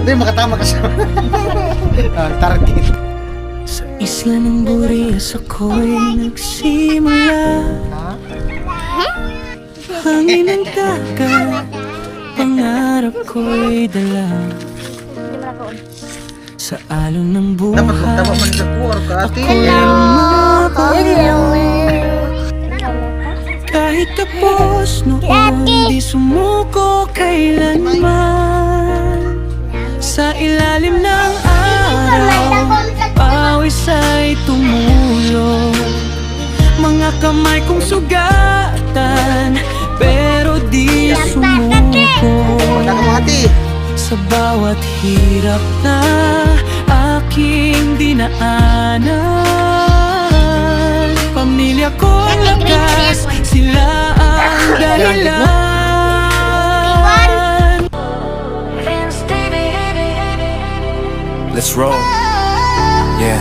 Hindi, makatama ka siya. Target. Sa isla ng Burias ako'y nagsimula. Hangin ng dagat, pangarap ko'y dala. Sa alon ng Dapat magtama buhay, man sa kuwar ka, ate. ako'y lumapag. Kahit tapos noon, di sumuko kailanman. Sa ilalim ng araw, pawis ay tumulong. Mga kamay kong sugatan, pero di sumuko. Wala ka mo, ate. Sa bawat hirap na aking dinaanan, pamilya kong lakas, sila ang dahilan. Let's roll. Yeah.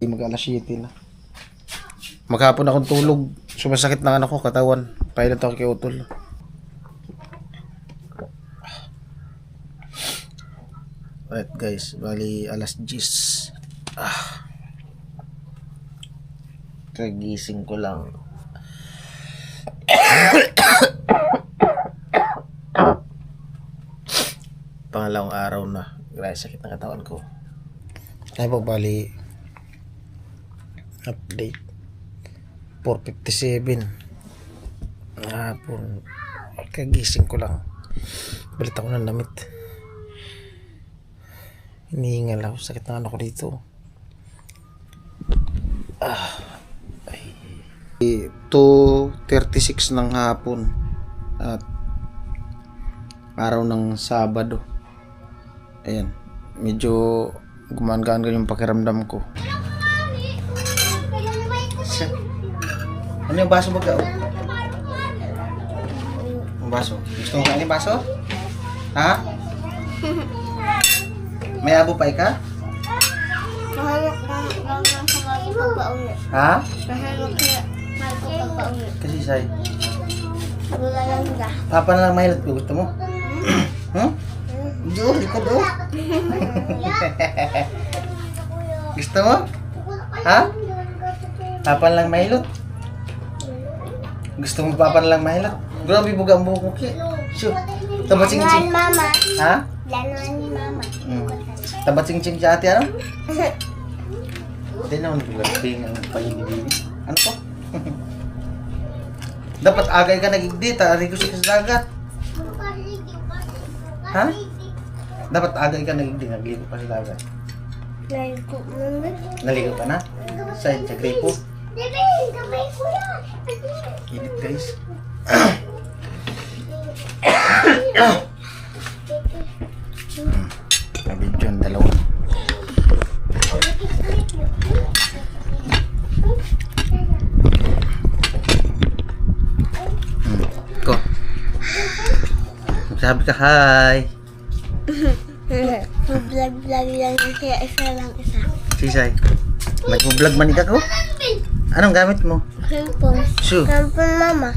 Mag-alas 7 na. Maghapon akong tulog. Sumasakit ng anak ko, katawan. Pilot ako kay Utol. Right guys, bali alas 10. Kagising ko lang. Pangalawang araw na. Grabe sakit ng katawan ko. Ay po bali update 4:57 hapon. Kagising ko lang. Balit ako ng damit. Hinihingal ako. Sakit na ano ko dito. 2:36 ng hapon at araw ng Sabado. Ayan. Medyo gumaan-gaan yung pakiramdam ko. Ano yung baso ba ka? Ang baso? Gusto mo kainin baso? Ha? May abo pa ka? Ha? Kasi say. Papa na lang mahilot ko. Gusto mo? Diyo, likod oh. Gusto mo? Ha? Papa na lang mahilot? Gusto mo papa na lang mahilot? Grabe buga ang buhok mo ki. Sure. Tabat sing-sing. Mama. Ha? Lanuan ni Mama. Tabat sing-sing si ate ano? Hindi naman bulabing ang pahinibin. Ano to? Dapat agay ka nag-igdi. Tari ko siya sa dagat. Ha? Dapat agay ka nag-igdi. Nagligo pa sa dagat. Naligo mo. Naligo ka na? Saan? Sa gripo? Debe, gabay ko yan. Init guys. Nabidyo ang dalawa. Ko. Magsabi ka hi. Vlog lang siya. Isa lang isa. Sisay. Nag-vlog man ikaw ko? Anong gamit mo? Cellphone. Shoe. Cellphone Mama.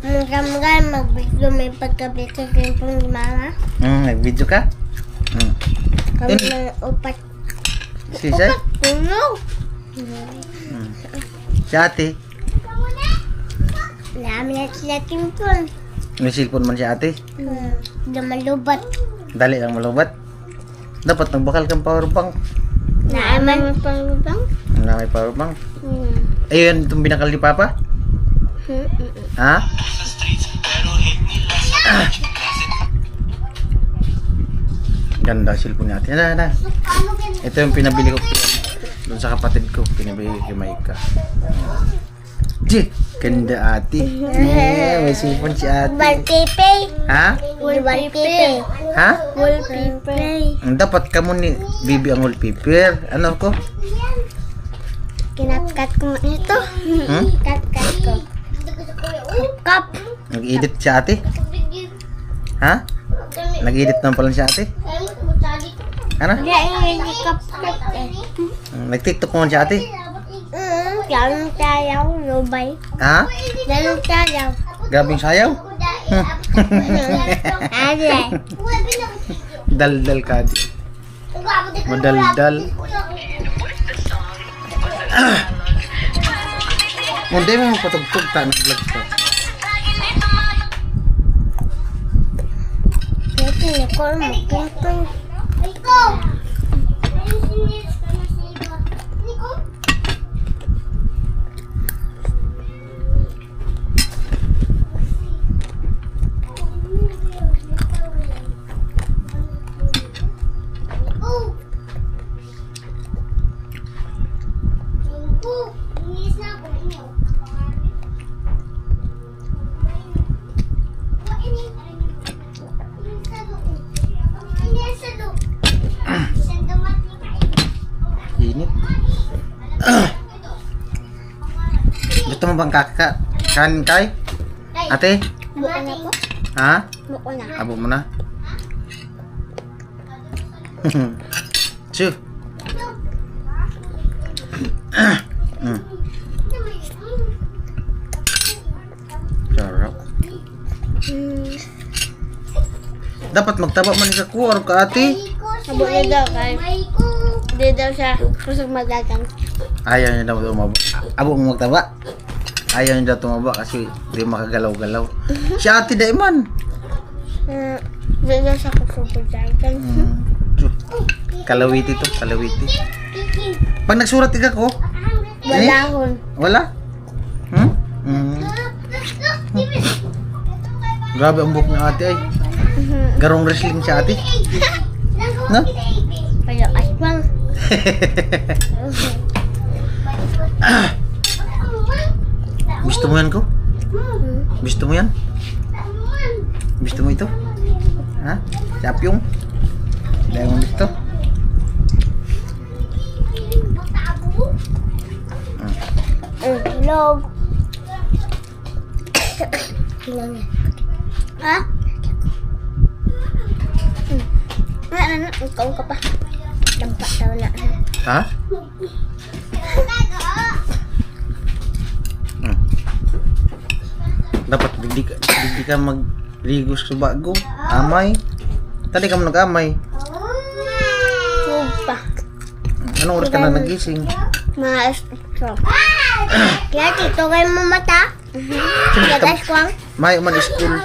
Magkamagay mag-video may pagkabit sa cellphone ni Mama. Nag-video ka? Kami na upat. Sisay? Tulog. Si ate. Namin na sila cellphone. May cellphone man si ate. Lumalubat. Dali lang malubat. Dapat nagbakal kang powerbank. Naaman pang lubang? Wala may powerbank. Ayun, itong binakal ni Papa? Ha? Ganda cellphone natin. Yan. Ito yung pinabili ko doon sa kapatid ko. Pinabili ko kay Maika. Ganda ate. May cellphone si ate. Wallpaper. Ha? Wallpaper. Ha? Wallpaper. Dapat ka mo ni Bibi ang wallpaper. Ano ko? Kinapkat ko ito. Kat ko. Kap. Nag-edit si ate? Ha? Nag-edit naman pala si ate? Ano? Hindi kap. Nag-tiktok mo si ate? Ganun tayo, lubay. Ha? Ganun tayo. Grabing sayaw? Ate. Daldal ka di. Madaldal. Hindi mo patugtog ta nag-vlog ka. Pwede na ko magpintong. Init. Gusto mo bang kanin kay? Ate? Buko na po. Ha? Buko na. Abo mo na? Chu. Sarap. Dapat magtaba man ka kuwar ka ate. Abo na daw kay. Hindi daw siya kusog magagang. Ayaw niya daw tumaba. Abo mo magtaba. Ayaw niya daw tumaba kasi di makagalaw-galaw. Si ate Daiman. Hindi daw siya kusog magagang. Kalawiti to, kalawiti. Pag nagsurat ka ko, Walahon. wala? Grabe ang buhok ni ate ay. Garong wrestling si ate. No? Kaya aswang. Gusto mo yan ko? Gusto mo yan? Gusto mo ito? Ha? Sapyong? Dahil mo gusto? Log. Ha? Ano, ikaw ka pa. Dampak daw na. Ha? Dapat hindi ka mag-rigos sa bago. Amay. Tadi ka mo nag-amay. Supa. Anong oras ka na nagising? Mga estro. Kaya tito kayo mo mata. Kaya guys ko ang. May man school.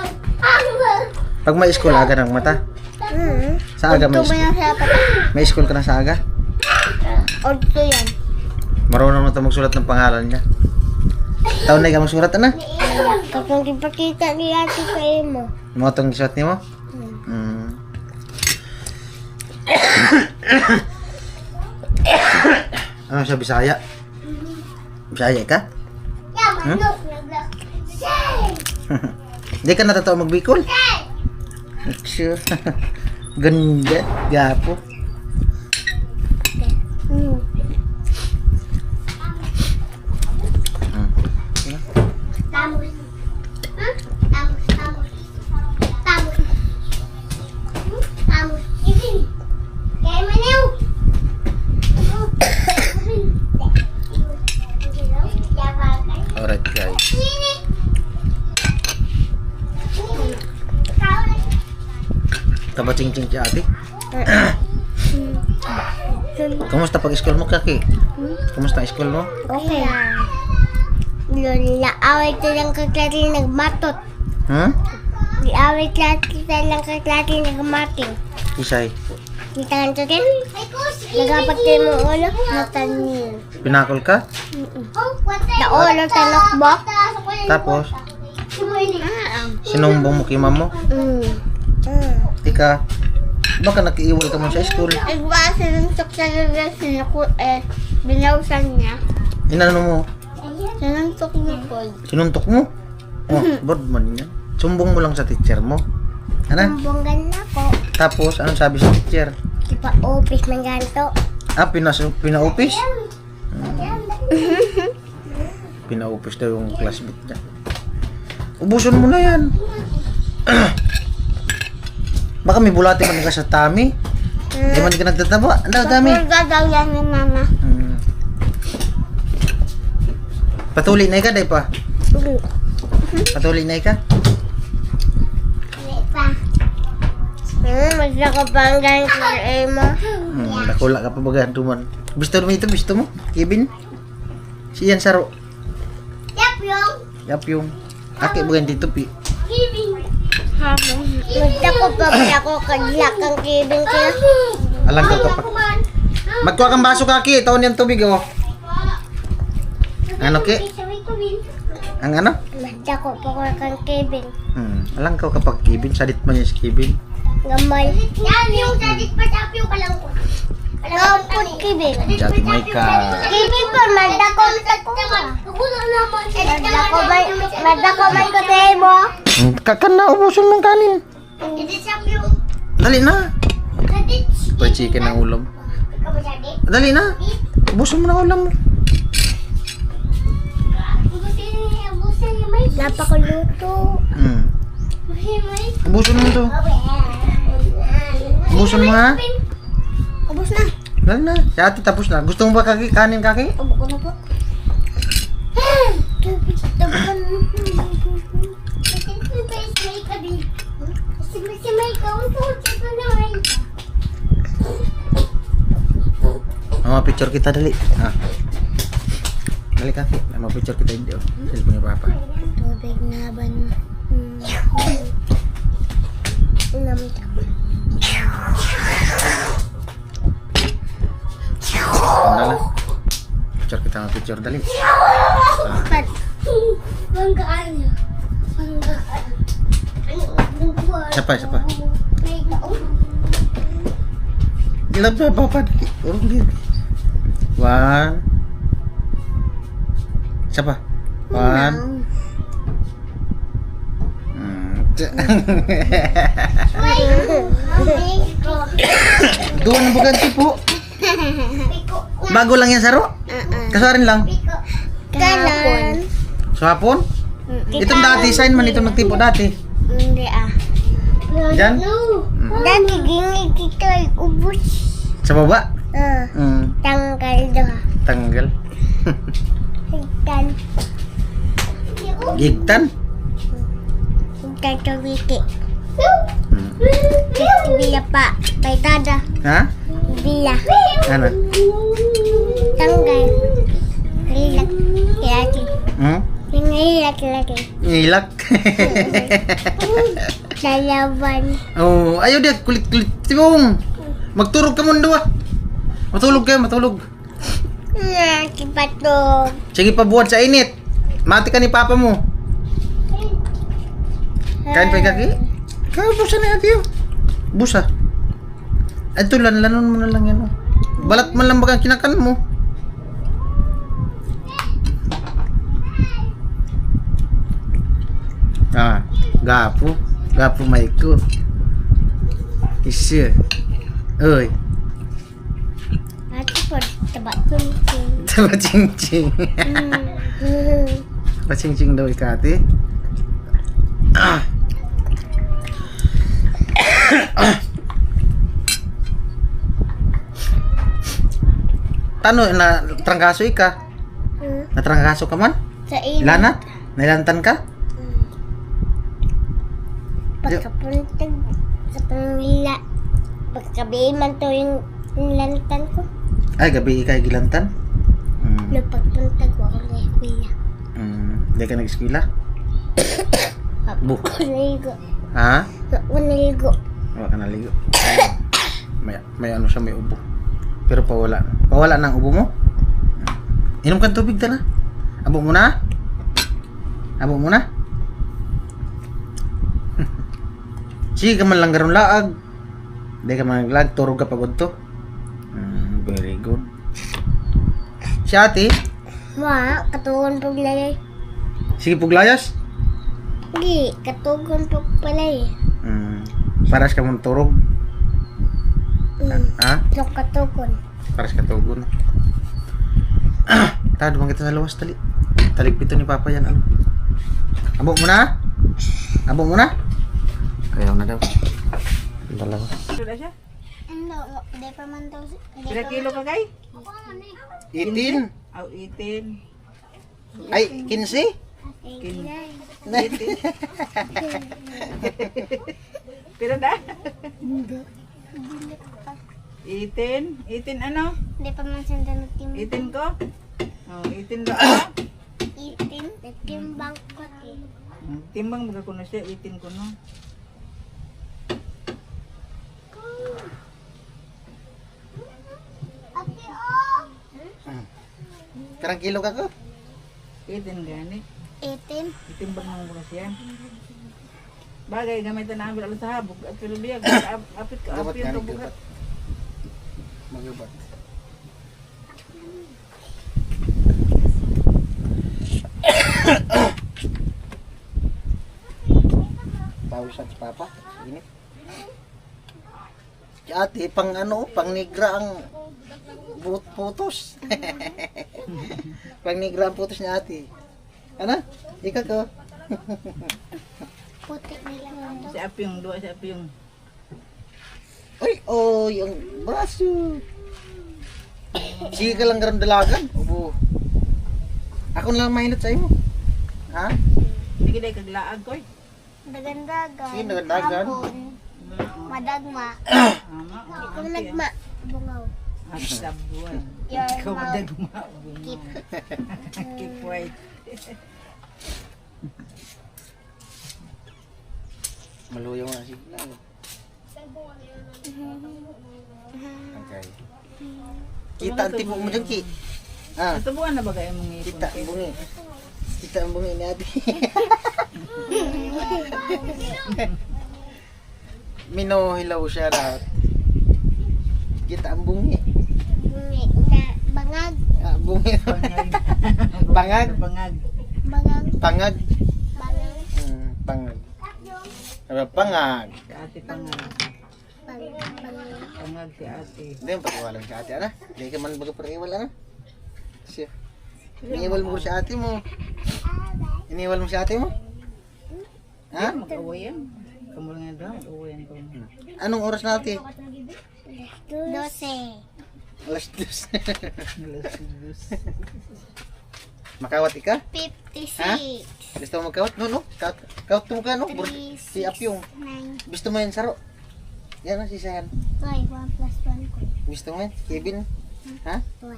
Pag may school, aga ng mata. Sa aga may Ito ba school. yung sa pata? May school ka na sa aga? Orto yan. Marunong na ito magsulat ng pangalan niya. Taon na ka magsulat na? Kapag ipakita ni ate kayo mo. Mga itong sulat niya mo? Ano siya, Bisaya? Bisaya ka? Hindi ka natatawa magbikol? Sure. Ganda, gapo. Tamos. Tamos, tamos. Tamos. Tamos. Kaya maniw. Alright guys. Taba ching-ching si ate. Kamusta pag-school mo, Kaki? Kamusta ang school mo? Okay. Naaway ko lang kaklati nagmatot. Ha? Naaway kita lang kaklati nagmating. Isay. Kita nga ito din. Nagapatay mo ulo. Matanin. Pinakol ka? Na ulo talokbo. Tapos, sinumbong mo kay mama mo? Tika, baka nakiiwal ka mo sa school. Iba sinuntok sa gagas binawsan niya. Inano mo? Sinuntok niya po. Sinuntok mo? Oh, bad man yan. Sumbong mo lang sa teacher mo. Ano? Bumbonggan na po. Tapos, anong sabi sa teacher? Di pa office man ganito. Ah, pina-office? Pina-office daw yung classmate niya. Ubuson mo na yan. Baka may bulati man ka sa tummy. Di man ka nagtataba. Ang dami. Gagaw yan ni mama. Patuloy na ka, day pa. Patuloy na ka. Masya ko pa ang ganit sa mo. Nakula ka pa baga duman. Gusto mo ito? Gusto mo? Kevin? Si Ian Saro. Yap yung. Aki baga dito pi. Masya ko pa ba ako kadlak ang kibing ko. Alam ka kapag. Magkuha kang baso, Kaki. Taon yan tubig, oh. Ano, Ki? Ang ano? Masya ko pa kang kibing. Alam ka kapag Kevin. Sadit man yung si Kevin. Gamay. Yung sadit pa tapyo ka lang ko. Kampot kibing. Dati may ka. Kibing pa, madako madako may kotay mo. Kakan na, ubuson mong kanin. Dali na. Fried chicken ang ulam. Dali na. Ubuson mo na ulam mo. Napakuluto. Ubuson mo to. Ubuson mo ha. Ubus na. Dali na. Si ate tapos na. Gusto mo ba kanin, Kaki? Ubo ko na po. mapicture kita dali. Ah. Dali kaki, mapicture kita hindi oh. Cellphone ni Papa. Tubig na ban. Namita. Dala. Picture kita mapicture dali. Pat. Banggaan niya. Banggaan. Siapa? Ilan ba Papa? Urong din. 1. Siapa? 1. Doon na bukan tipo. Bago lang yan saro? Kasarin lang. Kanan. Sa hapon? Itong dati, sign man itong nagtipo dati. Hindi ah. Diyan? Dati gini kita ay ubus. Sa baba? Tanggal doon. Tanggal. Higtan. Gigtan? Higtan to wiki. Bila pa. Paitada. Ha? Bila. Ano? Tanggal. Hilak. Hilaki. Hilak lagi. Ngilak. Dalawan. Oh, ayo dia kulit-kulit tibong. Magturog ka mundo ah. Matulog kayo, matulog. Kipatog. Sige pa buwan sa init. Mati ka ni papa mo. Kain pa kaki? Kaya busa na yun. Busa. Ito lanon mo na lang yan. Oh. Balat man lang bagang kinakan mo. Ah, gapo. Gapo maiko. Isya. Oy. Ate po, tabat kuncing. Taba ching-ching. Taba ching-ching daw ikati. Ah. Tano na trangkaso ika? Natrangkaso ka man? Sa init. Lanat? Nailantan ka? Pagkapuntag sa pangila. Pagkabi man to yung nilantan ko. Ay, gabi ikay gilantan? Napagpuntag ko ako na eskwela. Hindi ka nag-eskwela? Bu. Naligo. Ha? Ako naligo. Wala ka naligo. May ano siya, may ubo. Pero pawala. Pawala ng ubo mo? Inom ka tubig na. Abo mo na? Abo mo na? Sige ka man lang garon laag. Hindi ka man naglag. Turog ka pagod to. Very good. Si ate? Ma, katugon pag lagay. Sige puglayas? Hindi, katugon pag palay. Paras ka mong turog. Ha? No, katugon. Paras ka tugon. Tado bang kita sa lawas tali. Taligpito ni Papa yan. Ano? Abo mo na? Abo mo na? Ayaw na daw. Dalawa. Ano, hindi pa man daw. Pila kilo ka kay? 18? Aw, 18. Ay, 15? Pila da? 18? 18 ano? Hindi pa man sanda nagtimbang. 18 ko? Oh, 18 ba ako? Nagtimbang ko eh. Timbang mga ko na siya, 18 ko no. Karang kilo ka ko? 18 gani. 18. Timbang naman ko na siya. Bagay, gamitan na ambil alam sa habog. At pero biya, apit ka, Gabat apit ka ka ni bugat. gabat. Magabat. Pawisan si Papa. Init. Si ate, pang ano, pang nigra ang putos. Pang nigra ang putos ni ate. Ano? Ika ko. Puti nila lang daw. Si Apyong, dua si Apyong. Ay, oh, yung braso. Sige ka lang garam dalagan. Ubo. Ako na lang mahinat sa imo. Ha? Sige day kaglaag ko eh. Dagandagan. Sige, dagandagan. Hapon. Madagma. Ama, Kung nagma. Bungaw. at sabuan. your Ikaw ba mouth gumabong? keep. Keep white. Maluyaw na sigla. Okay. Kita ang tibok mo dyan, Ki. Ah, Natubuan na ba kayo mong ngipon? kita ang bungi. Kita ang bungi ni Ate. Minohilaw siya raw. Kita ang bungi. Bungi na bangag. Ah, bungi. Bangag. Bangag. Bangag. Bangag. Pangag. Bangag. Pangag. Ano pangag? Si ate pangag. Bangag. Pangag si ate. Hindi yung pag-iwalan si ate, ana. Hindi ka man baga pag-iwal, ana. Siya. Iniwal mo si ate mo. Iniwal mo si ate mo? Ha? Mag-away yan. Kamu lang yan daw, mag-away yan ko. Anong oras na ate? 12. Alas 2. Nalasibus. Makawat ka? 56. Gusto mo magkawat? No, no. Kawat mo ka, no? Si Apyong. 9. Gusto mo yan, Saro? Yan ang sisahan. Ay, 1 plus 1 ko. Gusto mo yan? Kevin? Ha? 1.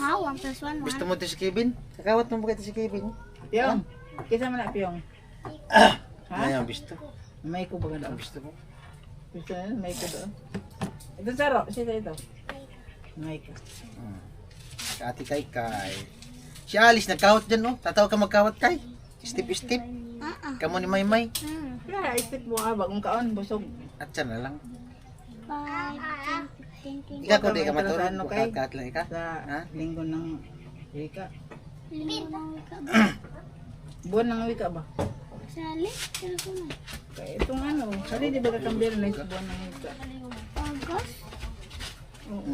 Ha? 1 plus 1, 1. Gusto mo ito si Kevin? Kakawat mo ba ito si Kevin? Piyong. Kisa man na piyong. Ha? Ayan, gusto. May ko ba ganda? Gusto mo? Gusto na, may ko doon. Ito Saro, sino ito? May ko. Si ate Kay. Si Alice, nagkawat dyan, no? Tatawa ka magkawat, Kay. Step. Kamu ni Maymay. Kaya, isip mo ka, bagong kaon, busog. At siya na lang. 5, 10, 15. Ikaw ko di ka Huwag ka matulog. ano, Kay? Bukakat lang ika. Sa Ha? linggo ng wika. Ka ba? Buwan ng wika ba? Sali? Sali ko na. Kaya itong ano, sali di ba kakambira na yung buwan ng wika? August? Oo.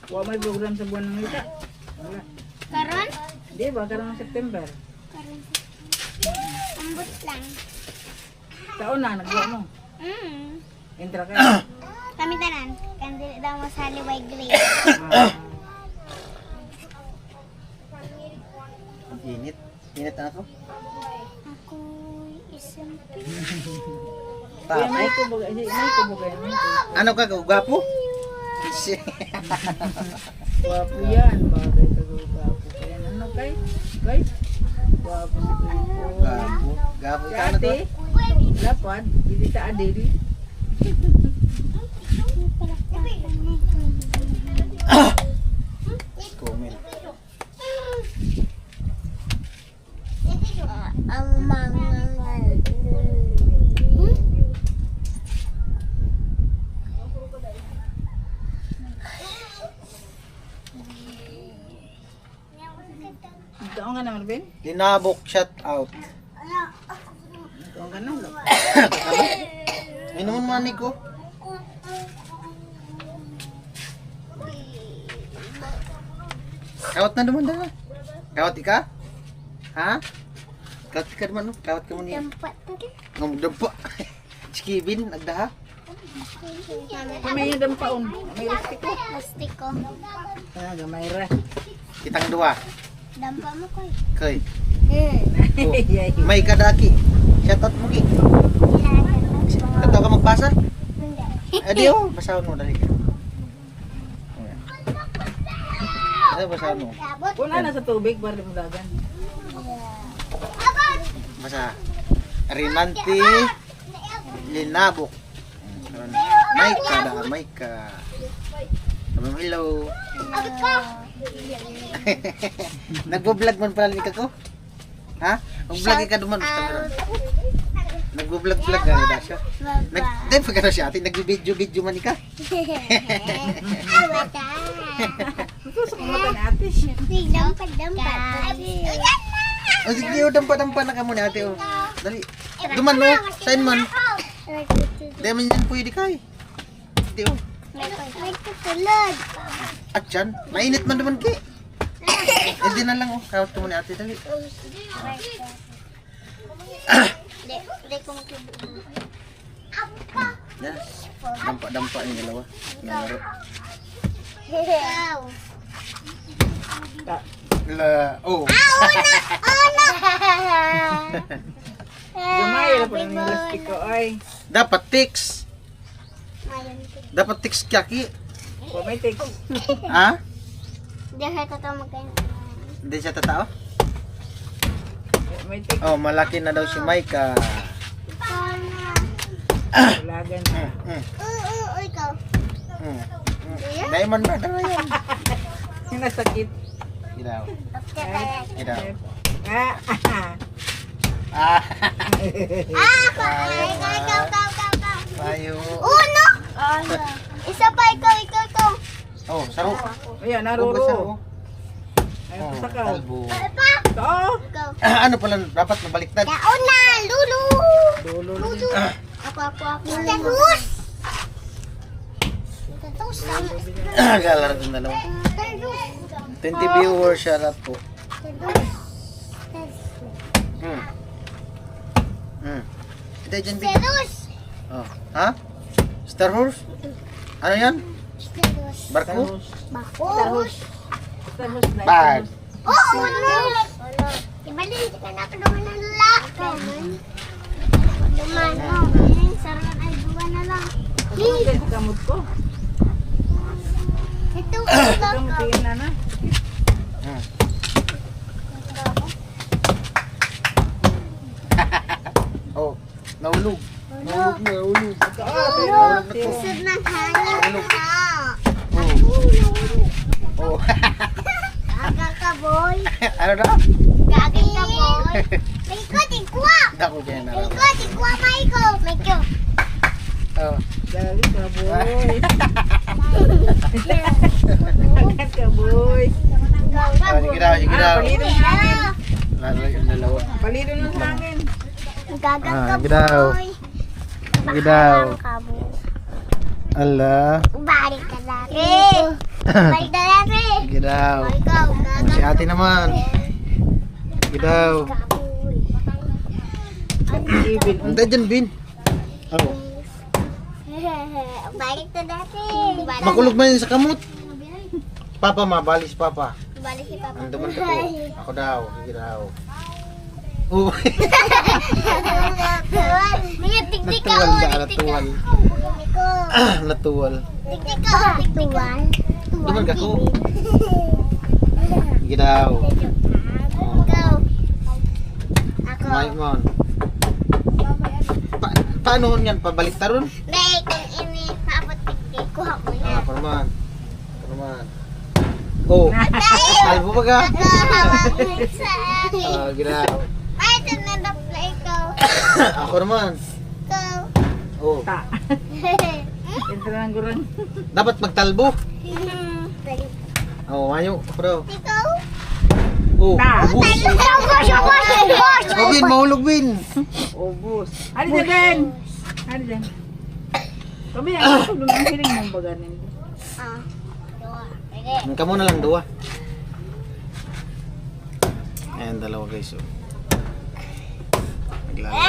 Wala may program sa buwan ng wika. Wala. Karon? Di ba, karoon ng September. Karon. Ambot lang. Taon na, nagbuwa mo. Entra ka. Kami tanan. Kandili daw mo sa Liway Grade. Init. Init na ako. Ako isang Kaya may ko ba, may ko ba, may ko. Ano ka, gwapo? Gwapo yan, bagay ka gwapo. Kaya ano kay? Kay? Gwapo na kayo. Gwapo. Gwapo Si ka na to. ate, lapad, hindi ta adil. Comment. Ang mga Taon ka naman, Ben? Linabok, shout out. Taon ka naman. Inuman mani ko. Kawat na naman dala. Kawat ika? Ha? Kawat ka naman, no? Kawat ka mo niya. tempat tadi. Ngomdampa. Si Kevin, nagdaha. May yung paon. May lastiko. Plastik ko. Ah, gamay ra. Kitang duwa. Dampa mo ko. Kay. Oh, may kadaki. Shout out mo, Ki. Kataw ka magbasa? Adi, oh. Basahon mo, dali ka. Ano basahon mo? Kung na sa tubig, para mo dagan. Basa. Rinanti. Linabok. May kada, may ka. Sabi mo, hello. Nagbo-vlog man pala ni ko? Ha? Mag-vlog ka duman. Nagbo-vlog ka ni Dasha. Dahil pag ano siya, nag-video man ka. Gusto ko mata ni ate. Dampat. O sige, o dampa-dampa na ka mo ni ate. O. Dali. Duman mo, sign man. Dahil man yan pwede ka eh. Hindi o. May tutulog. At yan, mainit man duman ki. Hindi na lang o, kawat ka mo ni ate. Dali. Di ko makibuo. Yan. Dampa-dampa yung dalawa. Nalaro. Wow. Oh. Gamay ra po ng lastiko ay. Dapat tiks. Dapat tiks kaki. Pumitik. Ha? Hindi siya totoo magkain. Hindi siya tatao? Pumitik. Oh, malaki na daw si Micah. Lagan. Ikaw. Diamond brother yan. Yung nasakit. Gidaw. Ah, Gidaw. Ah, Ah. ikaw. Tayo. Uno! Isa pa, ikaw. Oh, saro. ayan, Oh, naruro. Ay, Oh, pasakaw. kalbo. Pa! Oo. Ikaw. Ano pala dapat mabaliktad? Yaon na! Lulu! Dulo. Ako. Tatus! Tatus lang. Galar ng dalawa. 20 viewers shout out po. Ito dyan, Big. Tatus! Oh. Ha? Star Horse? Ano yan? Tatus. Barko? Bakos. Tapos na. Bag. Oh, uno! Ibalik ka na kaduman ng laki. Duman, sarang ay duwa na lang. Ito kamot ko. Ito, Kamot ikaw. tingin na na. Oh, nahulog. Nahulog. Isod ng hangin na. Oh. Gagal ka, boy. Ano na? Gagal ka, boy. Tigwa. Dako dyan na. Tigwa, Michael. Oh. Dali ka, boy. Agad ka, boy. Oh, sige daw, sige daw. Palito ng hangin. Lalo yung dalawa. Palito ng hangin. Gagal ka, sige daw. boy. Sige daw. Bakalang ka, boy. Ala. Balik ka dati. Balik ka dati. Sige daw. Ikaw, Oh, gagal si ate naman. Sige daw. ka, boy. Ibig. Punta dyan, Bin. Oh. Balik ka dati. Makulog man yun sa kamot. Papa, mabalis papa. Balik si Papa. Ang duman ko. Ako daw. Sige daw. Oh. Tigtik ka, Natuwal oh. ka, natuwal. Natuwal. Tigtik ka, Tuwal. Duman ka ko. Sige daw. Ikaw. Ako. Maimon. Paano yan? Pabalik taron? Nay, kung ini paabot tigtik, kuha ko Ah, yan. parman. Parman. Oh. Talbo ba ka? Nakahawak sa akin. Ah, ginaw. Ay, ito na na ikaw. Ako naman. Ikaw. Oh. Ta. Ito na ng gurang. Dapat magtalbo. Oh, mayo. Bro. Ikaw. Oh. Ta. Ubus. Oh, Bin, mahulog, Bin. Obus. Ano dyan, Ben? Ano dyan? Kami na, ito lumang hiling mong baganin. Ah. Dua. Sige. Kamu na lang, dua. Ayan, dalawa guys. Oh. Naglalaro.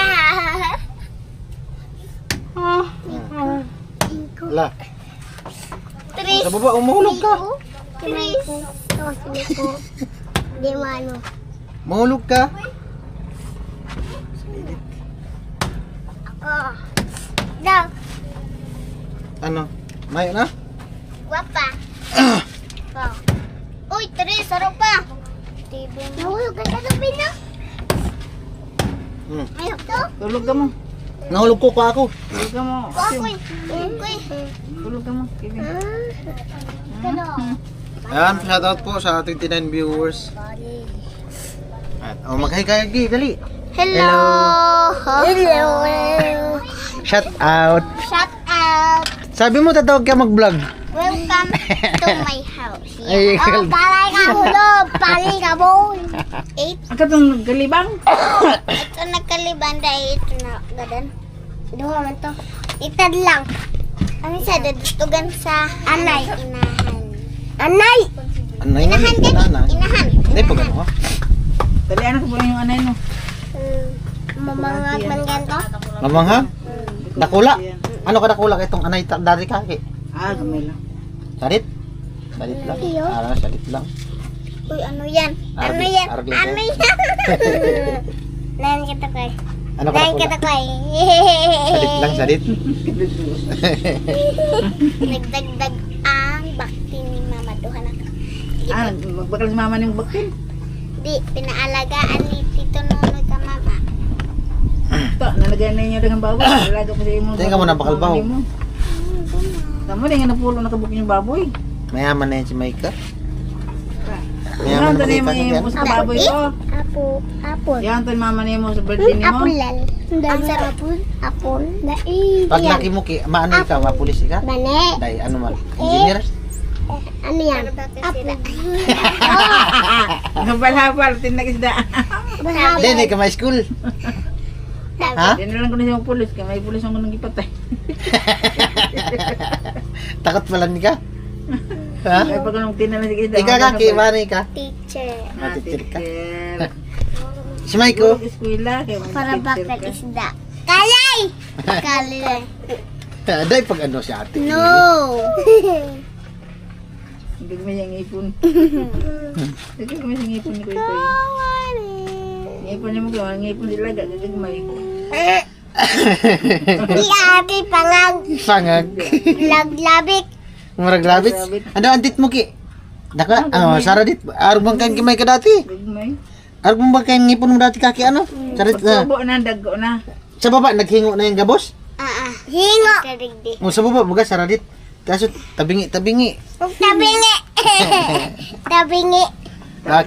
Wala. Tris. Sa baba, mahulog ka. Tris. Di mano. Mahulog ka. Ako. Daw. Ano? Mayo na? Guwapa. Ako. Uy, Tris, sarap pa. Nahulog ka sa gabi na. Ayok to. Tulog ka mo. Nahulog ko pa ako. Tulog ka mo. Kuy. Tulog ka mo. Kevin. Kano? Ayan, shoutout po sa 29 viewers. At, oh, mag-hi-hi, dali. Hello. Hello. Shout out. Shout out. Sabi mo, tatawag ka mag-vlog. Welcome to my house. Ay, Oh, palay ka hulog. Palay ka boy. 8. Ang katong galibang. Ito nagkaliban dahil ito na gadan. Duha man to. Itad lang. Ang isa dadutugan sa anay. Inahan. Anay! Ano yun? Inahan din. Inahan. Inahan. Hindi, pag ano? Dali, ano ko ba yung anay mo? Mamangat man ganto. Mamang ha? Dakula? Ano ka dakula itong anay dati kaki? Ah, gamay lang. Sarit? Sarit lang. Iyo. Sarit lang. Uy, ano yan? Ano Argli- yan? argli Ano ko. yan? Nan kita kay. Ano ka Nan dakula? kita kay. Sarit lang, sarit. Nagdagdag ang Ah, magbakal si mama niyong bakil. Di, pinaalagaan ni Tito Nonoy ka mama. Ito, nalagyan na niyo dengan baboy. Nalaga pa sa imo. Tingnan ka muna, bakal baho. Tama din nga napulo nakabukin yung baboy. Mayaman na yan si Maika. Yan, Mayaman na ito na yung makita mga yan. sa baboy ko. Apple. Yan, ito yung mama niyo mo sa birthday niyo mo. Apple lal. Ang sarap. Apple. Dai. Pag laki mo, maano ka, mapulis ka? Bane. Dahil ano man, engineer? Ano yan? Apple. Habal-habal, tinag isda. Hindi, hindi ka may school. Ha? Yan na lang ko na siya pulis. Kaya may pulis ang nang ipatay. Takot pala ni ka? Ha? Kaya pag nung tinala si isda. Ika ka, mani ka? Teacher. Teacher ka. Teacher. Si Maiko? Eskwela. Kaya Para mag-teacher bakit ka. isda. Kalay! Kalay. Dahil pag ano si ate. No! Hindi ko may ipon. Hindi ko may ipon ni Kuya Kuya. Ngipon niya mo ko. Ngipon sila. Gagagmay. Di ate pangag. Pangag. Laglabik. Murag labit. Ano ang dit mo ki? Daka, ano, Sara dit. Arbang kang kimay ka dati. Gagmay. Arbang ba kang ngipon mo dati kaki ano? Sarit na. Pagtubo na, dago na. Sa baba, naghingo na yung gabos. Hingo. O sa baba, buga, Sara dit. Kaso, tabingi. Tabingi. Tabingi.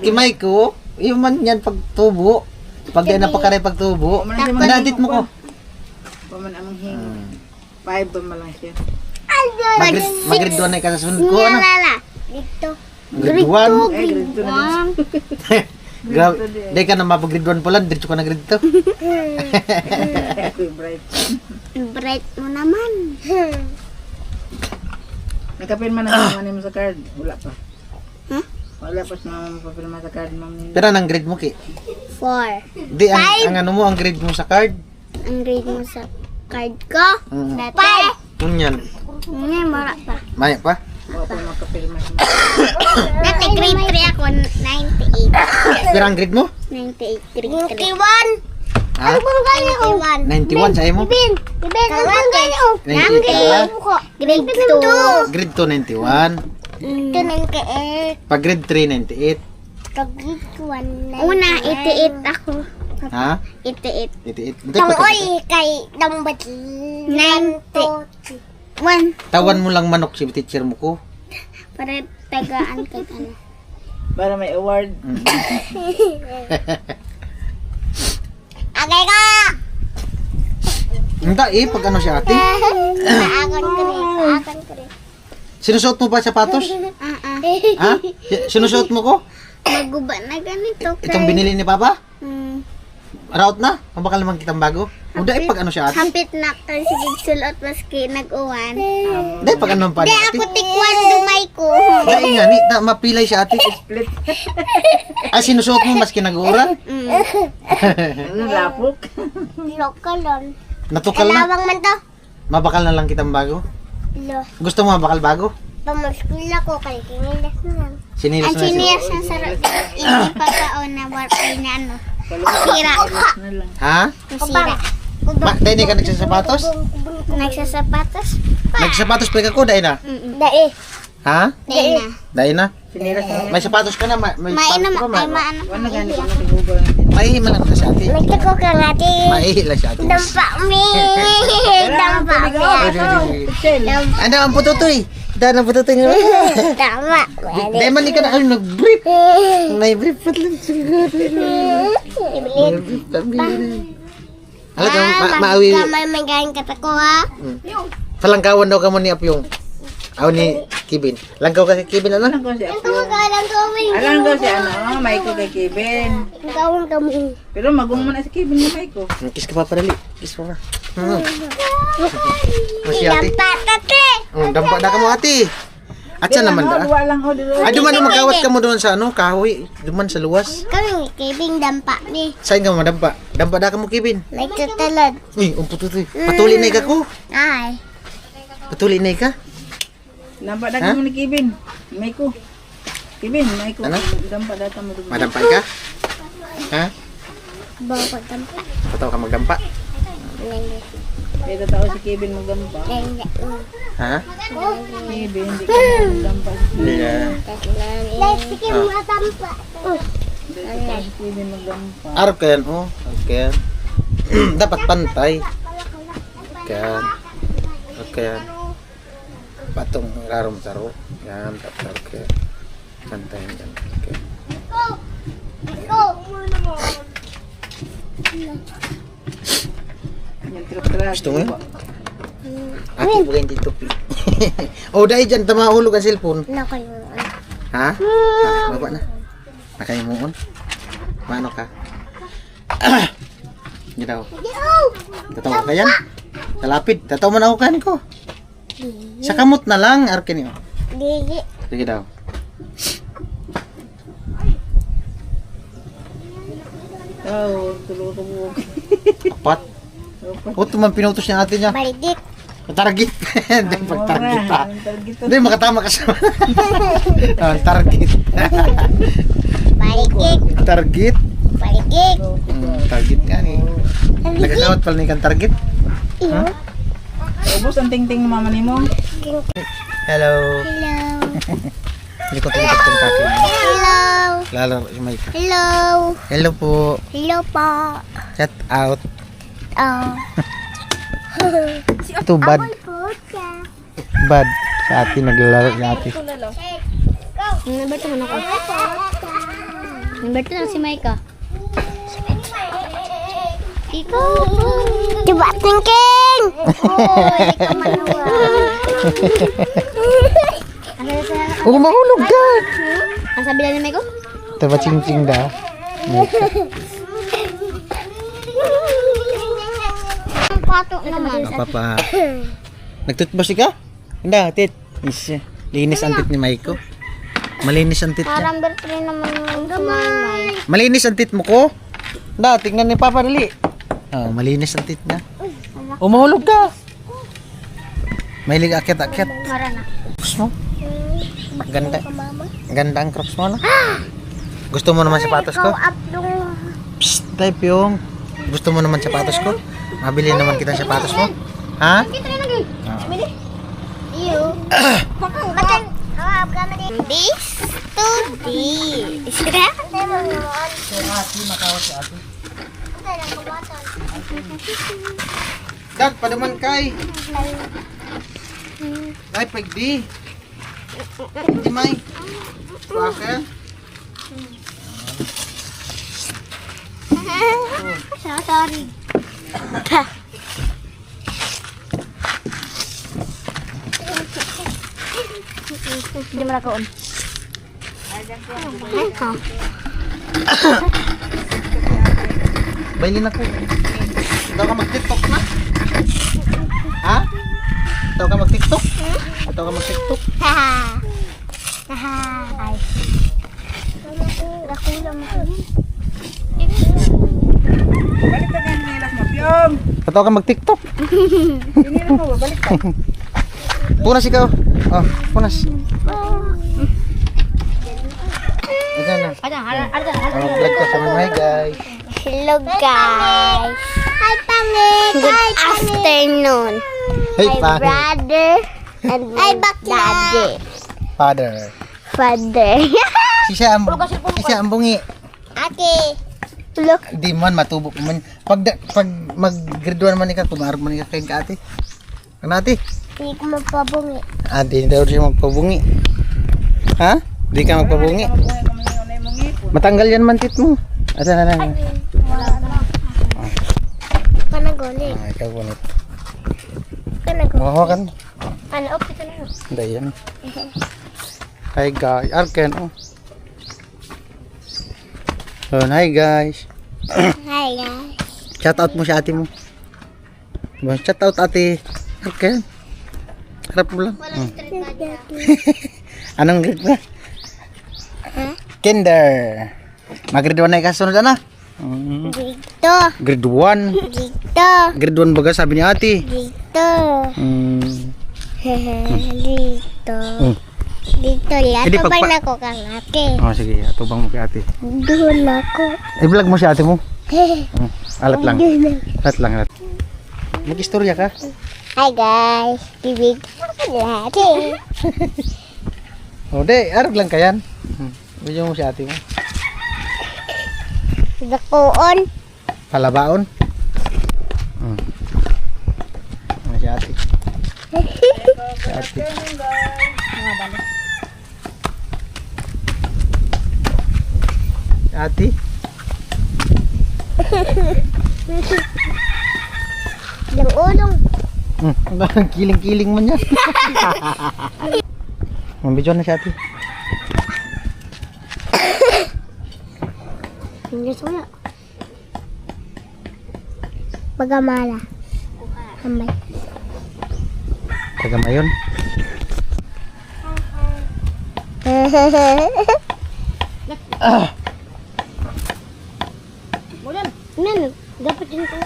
Kimay ko, yung man yan pagtubo. Pag yan napakaray pagtubo. Pinadit mo ko. Paman amang hingo. 5 ba malang siya. Mag-grade 1 na ka sa sunod ko, ano? Ngalala. Dito. Grade 1. Eh, grade 2 na din. Grabe. Di ka na mapag-grade 1 pala, diretso ka na grade 2. Kuya Bright. Bright mo naman. Nagkapirma na sa mga mo sa card. Wala pa. Huh? Wala pa sa mga mapapirma sa card. Ma'am. Pero anong grade mo, ki? 4. Di, ang ano mo, ang grade mo sa card? Ang grade mo sa card ko? Mm. Dati. Kunyan. Ngayon, mara pa. Maya pa? Wala pa makapirma sa Dati grade 3 ako, 98. Pero ang grade mo? 98, grade 3. 91! Ha? Bang ganyo? 91 sa'yo mo? Ibin! Ibin! Bang ganyo? 98 Grade 2. Grade 2, 91. Ito 98. Pag grade 3, 98. Pag grade 1, Una, 88 ako. Ha? 88. 88. Hindi pa Tangoy kay Dambat 91. Tawan mo lang manok si teacher mo ko. Para tagaan kay ano. Para may award. Agay ka! Hindi pag ano si ate. Aakon ko rin. Aakon ko rin. Sinusuot mo ba sapatos? Ha? Sinusuot mo ko? Maguba na ganito. Itong binili ni Papa? Hmm. Raut na? O baka naman kitang bago? Hindi pag ano si ate. Hampit na kasi sulot maski nag-uwan. Hindi pag ano pa ni Di ate. ako tikwan dumay ko. Dahil nga, mapilay si ate. Ay, sinusuot mo maski nag-uuran? Ano, lapok? Lokalon. Natukal na. Kalawang man to. Mabakal na lang kitang bago. Lo. Gusto mo mabakal bago? Pamaskula ko kay kinilas na lang. Sinilas Ang na siya. sinilas ang sarap. Hindi pa kaon na warpay na ano. Sira. Na lang. Ha? Sira. Dahil hindi ka nagsasapatos? Nagsasapatos? Nagsasapatos pa ako, dahil na. Dae. Ha? Dae na. Dahil na. Sinilas na lang. May sapatos ka na. May Mainom. sapatos ka Ay na. maano. Wala ganit ko nagugol. Maihi man lang si ate. Nagtako ka nga di. Maihi lang si ate. Dampa mi. Dampa mi. Dampa. Ano ang pututoy? Dahil ang pututoy nga. Tama. Dahil man ka na kayo nag-brief. May-brief pa lang siguro. May-brief pa Alam ka, maawi. Kamay magaling katako ha. Palangkawan daw ka mo ni Apyong. Aw ni Kibin. Langkaw ka si Kibin, ano? Alam ko si Apo. Kagalang kami. Alam ko si ano, Maiko kay Kevin. Gawin kami. Pero magong mo na si Kevin ni Maiko. Kiss ka pa padali. Kiss pa. Masih ate. Dampa tate. Dampak dah kamu ate. Acha naman da. Dua lang ho dito. Ay, duman magkawat ka mo doon sa ano, kahoy. Duman sa luwas. Kami kibing dampa ni. Saan ka mo dampa? Dampa dah kamu Kibin. Nagtatalad. Uy, umputo to. Patuli na ka ko. Ay. Patuli na ka. Nampak dah kamu ni Kevin. Maiko. Kevin, Maiko. Ano? Dampak data mo dito. Madampa ka? Ha? Bawa dampa. Pataw ka magdampa. Kaya tao si Kevin magdampa. Ha? Kevin, hindi ka magdampa. Yeah. Sige mo tampa. Si Kevin magdampa. Arap ka yan, oh. Okay. Dapat pantay. Okay. Okay. Patong rarom taro. Yan, dapat okay. Pantay yan. Okay. Yung trap-trap. Gusto mo yun? Ate, bukain dito. Oh, dahil dyan, tamahulog ang cellphone. Ha? Baba na. Nakayimuon. Paano ka? Hindi daw. Tatawa ka yan? Kalapid. Tatawa man ako kanin ko. Sa kamot na lang, arkin yun. Gigi. Sige daw. Oh, tulog-tulog. Apat. O, tuman pinutos niya ate niya. Baligit. Target. Hindi, pag-target pa. Target to. Hindi, makatama ka sa... target. Baligit. Target. Baligit. Target nga ni. Nagkakawat pala ni kang target. Iyo. Ubus ang ting-ting ng mama ni mo. Hello. Hello. Likot-likot yung kaki. Hello. Lalo, yung mic. Hello. Hello po. Hello po. Shout out. Oh. Ito bad. Pucha. Bad. Sa atin, naglalaro sa atin. Number 2 na ako. Number 2 na si Maika. Ikaw. Coba thinking. Oh, ikaw manawa. Oh, mahulog ka. Ang sabi lang ni Maiko? Taba ching-ching da. Pato naman. Apa pa? Nagtutbrush ka? Hindi, tit. Linis ang tit ni Maiko. Malinis ang tit niya. Parang birthday naman yung si Maymay. Malinis ang tit mo ko? Da, tingnan ni Papa dali. Oh, malinis ang tit niya. Oh, mahulog ka. Mahilig akyat-akyat. Mara na. Crocs mo? Ganda. Ganda ang crocs mo, no? Gusto mo naman sapatos ko? Up dong. Psst, type yung. Gusto mo naman sapatos ko? Mabili naman kita ng sapatos mo? Ha? You. Makan. This to this. Dad, padaman kay. Ay, pagdi. Di may. Bakit? Sorry. Hindi mo nakaon. Bailin ako. Ito ka mag-tiktok na? Ha? Ito ka mag-tiktok? Ito ka mag-tiktok? Haha. Haha. Ay. Nakulang mo. Balik ka ganyan nilas mo. Piyong! Ito ka mag-tiktok? Pinilas mo, balik ka. Punas ikaw. Oh, punas. Ikaw na. Oh, vlog ka sa mga guys. Hello guys. Hi pangit. Good afternoon. Hey, My pangit. brother and my daddy. Father. Father. Si siya ang bungi. Ate. Look. Di man matubok man. Pag mag-graduate man ka, kumarap man ka kain ka ate. Ano ate? Hindi ko magpabungi. Ate, daw siya magpabungi. Ha? Di ka magpabungi. Matanggal yan man tit mo. Asa na lang. Panaguli. Ah, ikaw punit. Panaguli. Mahawakan. Ano? Oh, ito na. Hindi yan. Hi guys. Arken. Oh. So, hi guys. Hi guys. Shout out mo si ate mo. Shout out ate. Arken. Harap mo lang. Anong grade ba? Kinder. Mag-grade 1 na ikasunod na. Dito. Grade 1. Dito. Grade 1 baga sabi ni ate. Dito. Dito. Oh. Dito. Hindi, Yato ba pagpa- na ko kang ate? Oh, sige. Atubang mo kay ate. Doon ako. I-vlog mo si ate mo. Alat lang. Alat lang. Alat. Mag-istorya ka. Hi guys, bibig. Lati. O, de, arog lang ka yan. Video mo si ate mo. Dakuon. Palabaon. Si ate. Si ate. Si ate. Yang ulong. Kiling-kiling mo niya. Video na si ate. Hindi suya. Pagamala. Amay. Taga mayon. Nan, dapat din ko.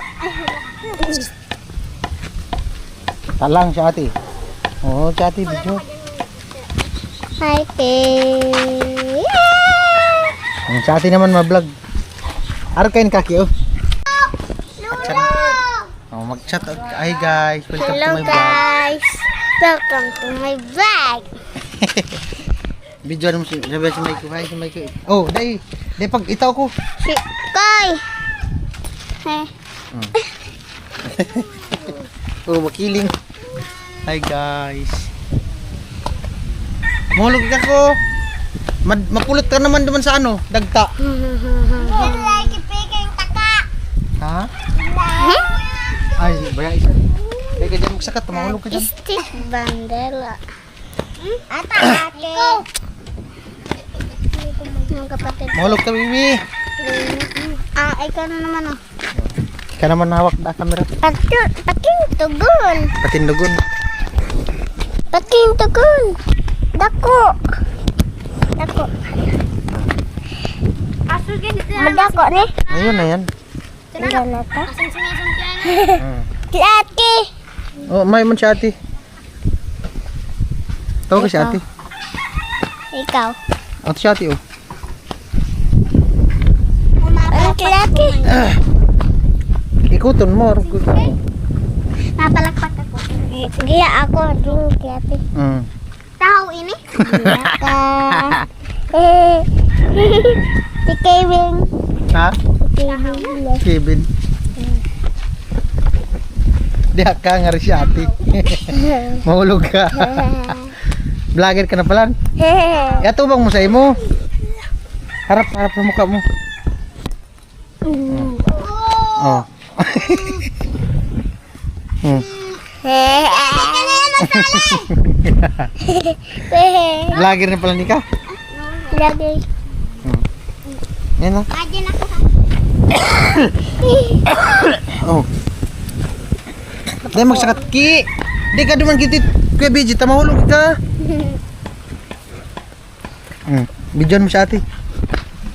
Talang si ate. Oo, si ate video. Hi, Kay. Si ate naman ma-vlog. Araw kayo kaki oh. Chat. Oh, mag-chat. Hi guys, welcome Hello to my vlog. guys. Welcome to my vlog. Video mo si Mike. Hi si Mike. Oh, dai pag itaw ko. Si Koy. Heh. Oh, makiling. Hi guys. Mahulog ka ko. Mapulot ka naman duman sa ano, dagta. Like picking taka. Ha? Ay, baya isa. Kaya ka dyan magsakat, mahulog ka dyan. Stick bandela. Ata ate. Ang kapatid. Mahulog ka, bibi. Ikaw na naman oh. Ka naman hawak na camera. Paking tugon. Patindugon. Paking tugon. Dako. Dako. Madako ni. Ayun na yan. Ano na to? Hmm. Si ate. Oh, may man si ate. Tawag ka si ate. Ikaw. Ang si ate oh. Ang kilaki. Ikuton mo. Napalakpak ako. Giya ako. Ding kilaki. Tao ini. Giya ka. Si Kevin. Ha? Si Kevin. Kevin. Diha ka nga rin si ate. Mahulog ka. Vlogger ka na pala. Yatubang mo sa imo. Harap na mukha mo. Oh. Vlogger na pala ni ka. Lagi. Yan oh. Lagi na ako. Oh. Dahil magsakat ki. Di ka duman kitit. Kuya BG, tamahulog ka. Bidyon mo siya ate.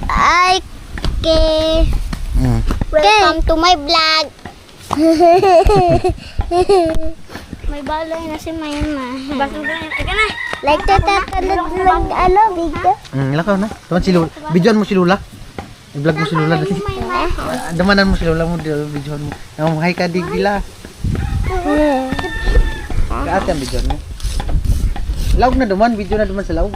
Ay, welcome to my vlog. May balay na si Mayma. Basang ko na. Ika na. Like tatalad lang video. Lakaw na. Tuman si Lula. Bidyon mo si Lula. I-vlog mo si Lula dati. Damanan mo si Lula mo. Bidyon mo. Hi ka digila. Kaate ang bidyon mo. Laog na duman. Video na duman sa laog.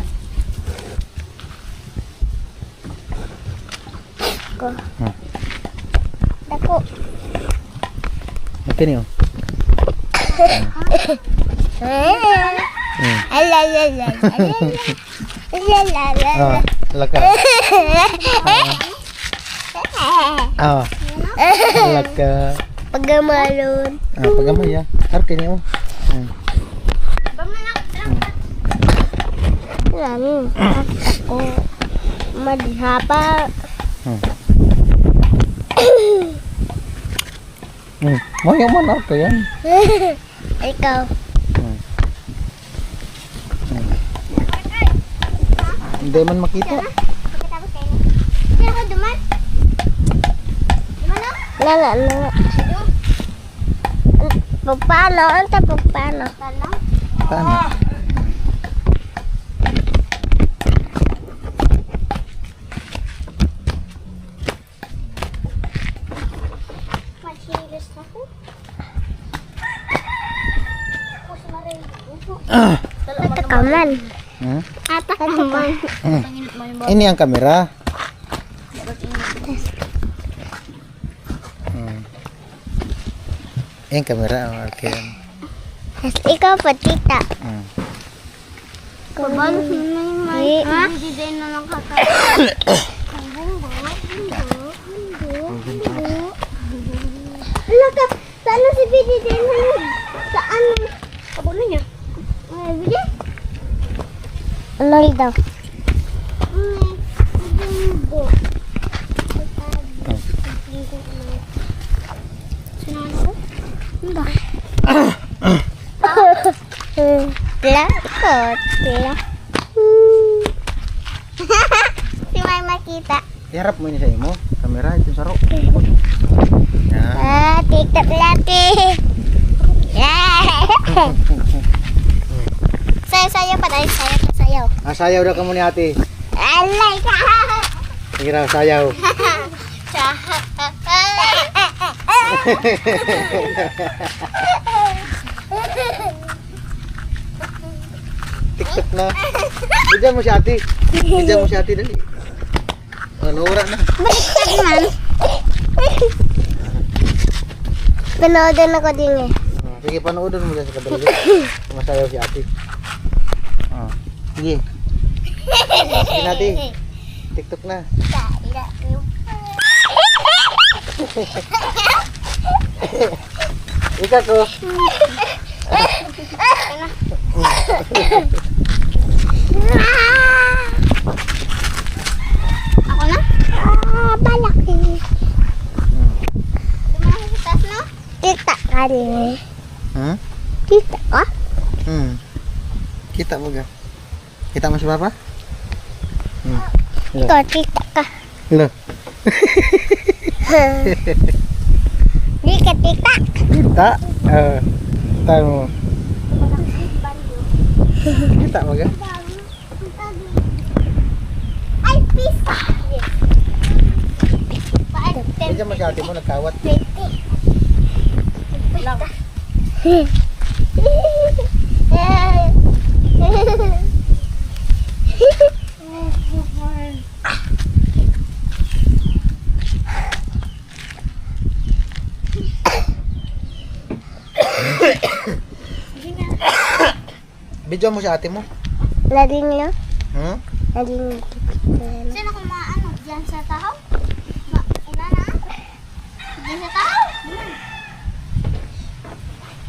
Dako. Okay niyo. Alalala. Alalala. Laka. Laka. Pagamalon. Pagamay ya. Okay niyo. Ako. Madhapa. Mayo man ako yan. Ikaw. Hindi man makita. Sino ka duman? Duman o? Lala. Paano? Anta paano? Paano? Masilis ako. Atakaman. Hmm? Atakaman. Ini ang kamera. Yang kamera, okay. Tapos ikaw pa, tita. Kabalo sa may Ha? Hindi na lang kaka. Ala ka, saan si Bidi din? Saan? Kabulo niya. Ay, Bidi? Lol daw. Lakot. Si May makita. Iharap mo ini sa imo. Kamera itu saro. Ya. TikTok lagi. Sayaw pa dahil sayaw. Sayaw dah kamu ni ate. Alay ka. Sige raw, sayaw. TikTok na. Bidyan mo si ate. Bidyan mo si ate dali. Ano ora na. Baliktad man. Panoodin ako din eh. Sige, panoodon mo dyan sa kabila. Masayaw si ate. Sige. Sige natin. TikTok na. Ika ko. Ako na? Balak eh. Dumahitas no? Kita ka din eh. Hmm? Kita ka? Kita mo ga. Kita mo si Papa? Ikaw, kita ka. Lo. Di ka kita. Kita. Kita mo. Kita mo ga. Ay, pisa. Bidyan mo si ate mo nagkawat. Bidyan mo si ate mo. Lading niyo? Hmm? Lading niyo. Saan ako maano? Diyan sa tahaw? Ina na? Diyan sa tahaw?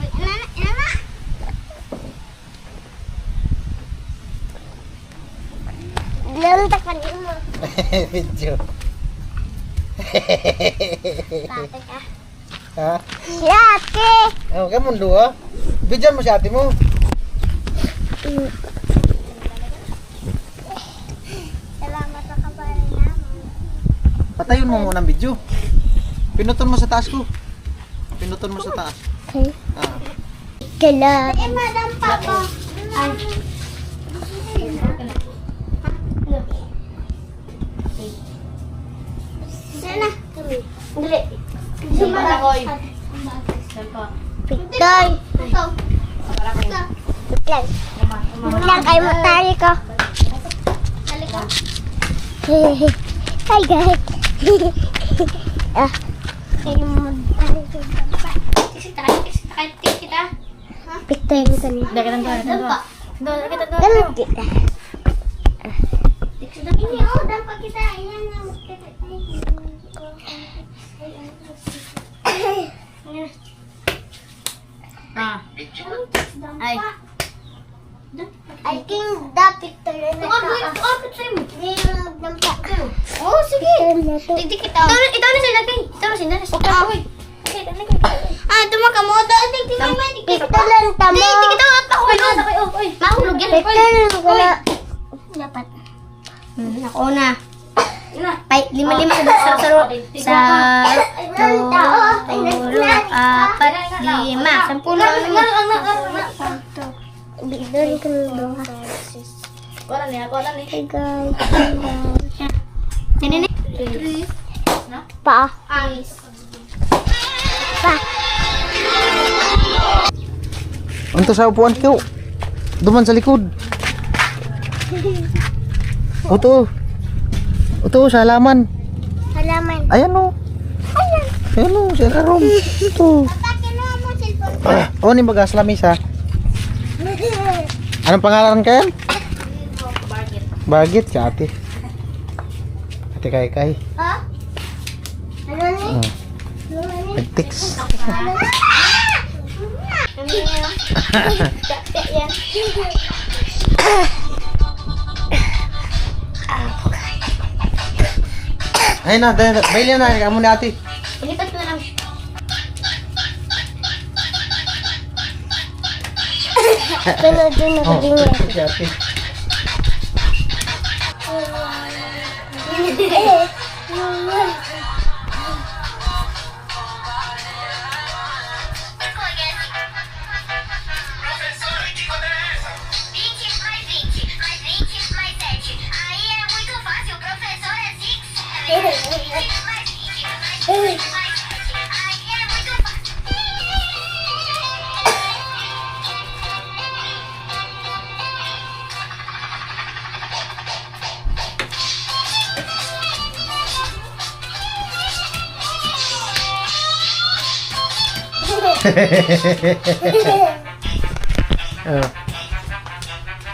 Uy, ina na? Lantak pa din mo. Video. Tate ka. Ha? Yate! Oh, kamu dua. Bidyan mo si ate mo. Salamat sa kabayan namin. Patayin mo muna ang video. Pinuton mo sa taas ko. Pinuton mo sa taas. Okay. Ah. Kala. Eh, madam papa. Ay. Sana. Dali. Sumakoy. Pitoy. Buklan. Buklan kayo matari ko. Hi guys. Ah. Kayo matari ko. Pitoy mo kanina. Ganun kita. Ini dampak kita. Ay. I think dapat tuloy na Oh, sige. Hindi kita. Ito na sila kay. Ito na sila. Ah, dumaka mo. Tignan mo. Pitulan tamo. Tignan ako. Oy, mahulog yan. Pitulan ko na. Dapat. Ako na. Ay, lima-lima sa tulo, apat, lima, 10. Bigdan ko na doha. Hey guys. Sini ni. Pa. Pa. Unto sa upuan ko. Duman sa likod. Uto. Uto sa halaman. Halaman. Ayan o. Ayan o, sa karom. Ito. Papa, kinuha mo cellphone. O, ni bagas lamis ha. Anong pangalan ka yan? Bagit ka ate. Ate kay. Ha? Ano ni? Oh. Nag-text. Ay na, bailin na, kamu ni ate. Ilipat mo lang. Doon Oh, si ate. Oh.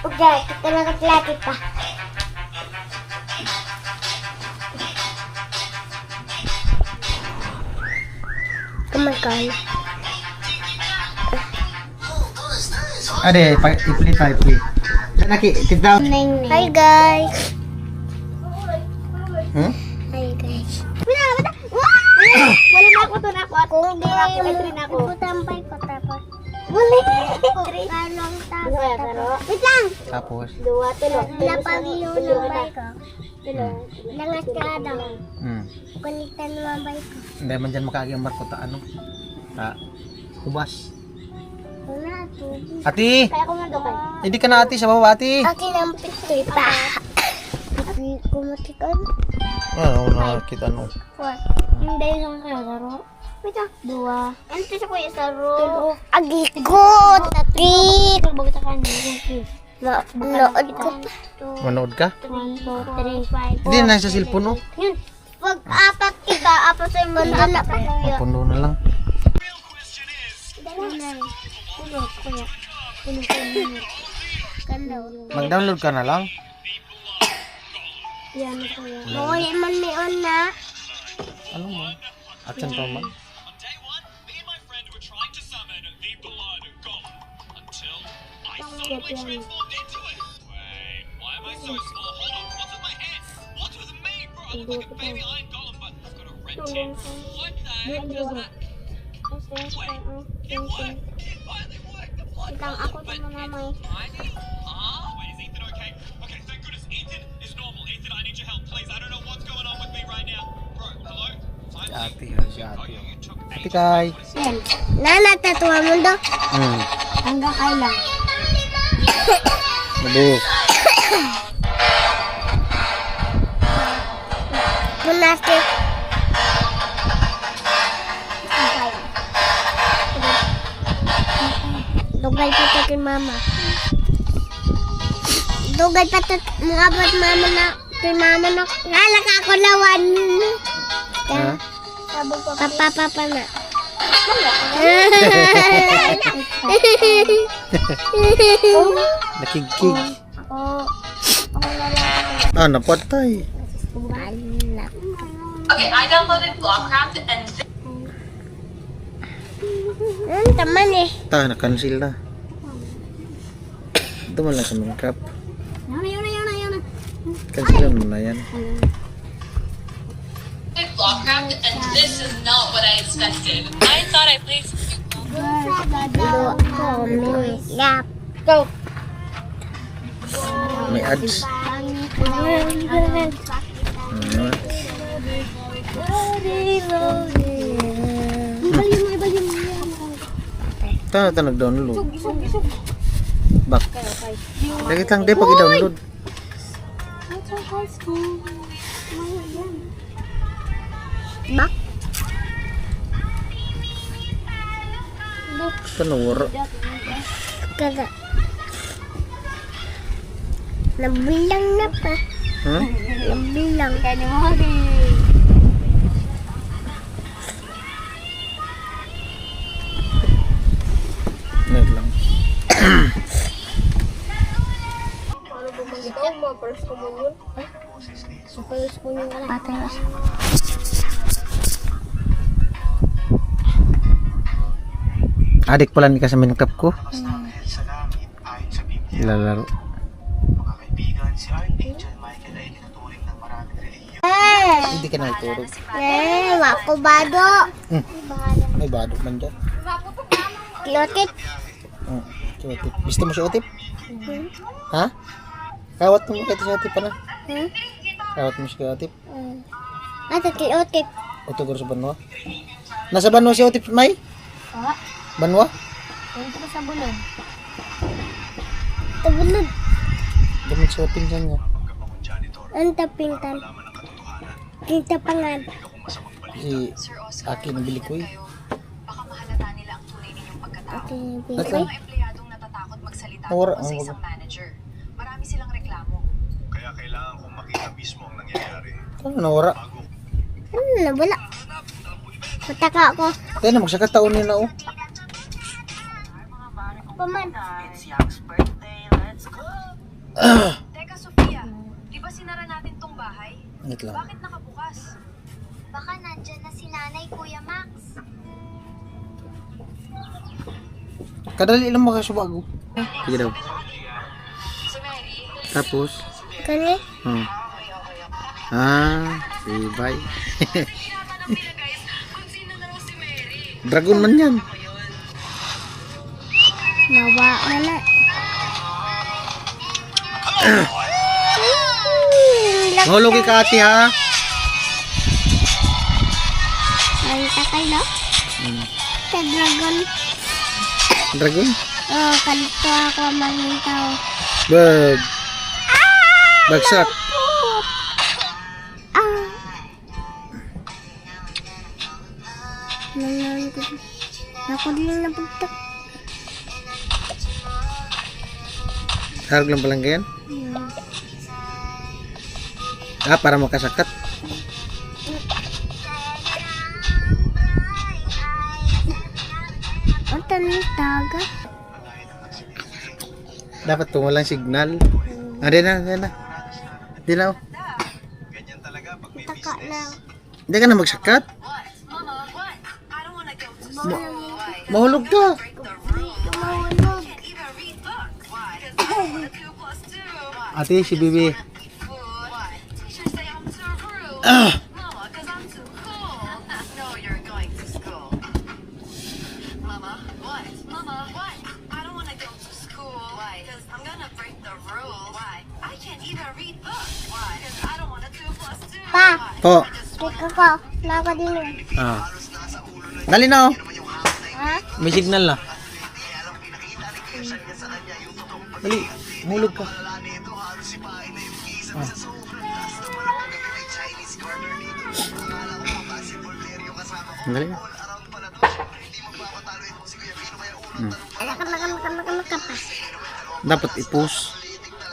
Okay, kita nakaklati pa. Kumakan. Ade, i-play tayo, play. Naki, tita. Hi guys. Hmm? Hi guys. Wala. Wala na ako to na ako. Kung di ako tampay ko tapos. Wala. Kalong tapos. Wait lang. Tapos. Dua tulo. Lapag yung nambay ko. Tulo. Langat ka daw. Kulitan mo ang bay ko. Hindi man dyan makagambar ko ta ano. Ta. Kubas. Wala to. Ati! Kaya ko madukay. Hindi ka na ati sa baba ati. Akin ang pitoy pa. Akin kumatikan. Oo, nakakita no. What? Hindi lang kaya laro. Wait lang. Dua. Ano sa kuya sa ro? Agikot! Ati! Pagbagot ka niya. Nood ko pa. Manood ka? 1, 2, 3, 5. Hindi na sa cellphone no. Yun. Pag apat kita, apat sa yung anak pa kuya. Puno na lang. Puno kuya. Puno kuya. Kandaw. Mag-download ka na lang. Yan kuya. Mawala man may on na. Ano mo? Atsan pa man. Yan yan. Itang ako ito na may. Si ate, si ate. Ate kay. Yan. Nana, tatuwa mo daw. Hanggang kailan? Mabuk. Munastik. Dugay pa ito kay mama. Dugay pa ito. Mabot mama na. Kay mama na. Nalak ako lawan. Ha? Papa na. Nakigkig. Ako lalaki. Ah, napatay. Balak. Okay, I downloaded Blockcraft and Taman eh. Ta, na-cancel na. Ito man lang sa Minecraft. Yun. Cancel mo na yan. Blockcraft, and this is not what I expected. I thought I played Yap. Go. May ads. Ito nag-download. Back. Lagi lang di pag i-download. Bak. Ito na waro. Kada. Nabilang na pa. Hmm? Nabilang. Kani mo Wait lang. Patay na siya. Adik pala ni kasama ng cup ko. Lalaro. Hindi ka na iturog. Wako bado. May bado man dyan. Klotit. Utip. Gusto mo siya utip? Ha? Kawat mo kaya siya utip na. Kawat mo siya utip. Ate klotit. Utugor sa Banwa. Nasa Banwa siya utip, May? Banwa? Punta sa bulod. Tabulod. Damit siya pinsan niya. Ang tapintan. Kita pangan. Si Aki nabili ko eh. Baka mahalata nila ang tunay ninyong pagkatao. Ate Ba't pintan. lang? Mga empleyadong natatakot magsalita Nawara tungkol sa ang isang manager. Marami silang reklamo. Kaya kailangan kong makita mismo ang nangyayari. Ano nawara? Nawala. Mataka ako. Kaya na magsakataon niya na oh. Paman. Teka, Sofia, di ba sinara natin tong bahay? Wait lang. Bakit nakabukas? Baka nandyan na si nanay, Kuya Max. Kadali lang makasubago. Sige daw. Si Mary, Tapos, Kani? si bye. tinatanong nila guys kung sino na raw si Mary. Dragon man yan. Mawa na. Mahulog ka ate ha. Ay, takay no? Sa dragon. Dragon? Oh, kalito ako manintaw. Bag. Bagsak. Nanon ko. Ako din na pagtak. Harap lang palang ganyan. Para makasakat. Ang tanong taga. Dapat kung walang signal. Di na. Di na oh. Taka na. Hindi ka na magsakat. Mama, what? I don't wanna go to school. Mahulog ka. Tumawalog. Even read books. Why? Because 2 plus 2. Ate, si Bibi. Why? Teachers say I'm too rude. Mama, because I'm too cool. No, you're going to school. Mama, what? Mama, what? I don't want to go to school. Why? Because I'm going to break the rule. Why? I can't even read books. Why? Because I don't want to 2 plus 2. Pa. Why? Po. Tika ko. Naka din yun. Dali na oh. Ha? May signal na. Dali. Mahulog ka. Dali na. Naka pa. Dapat i-post.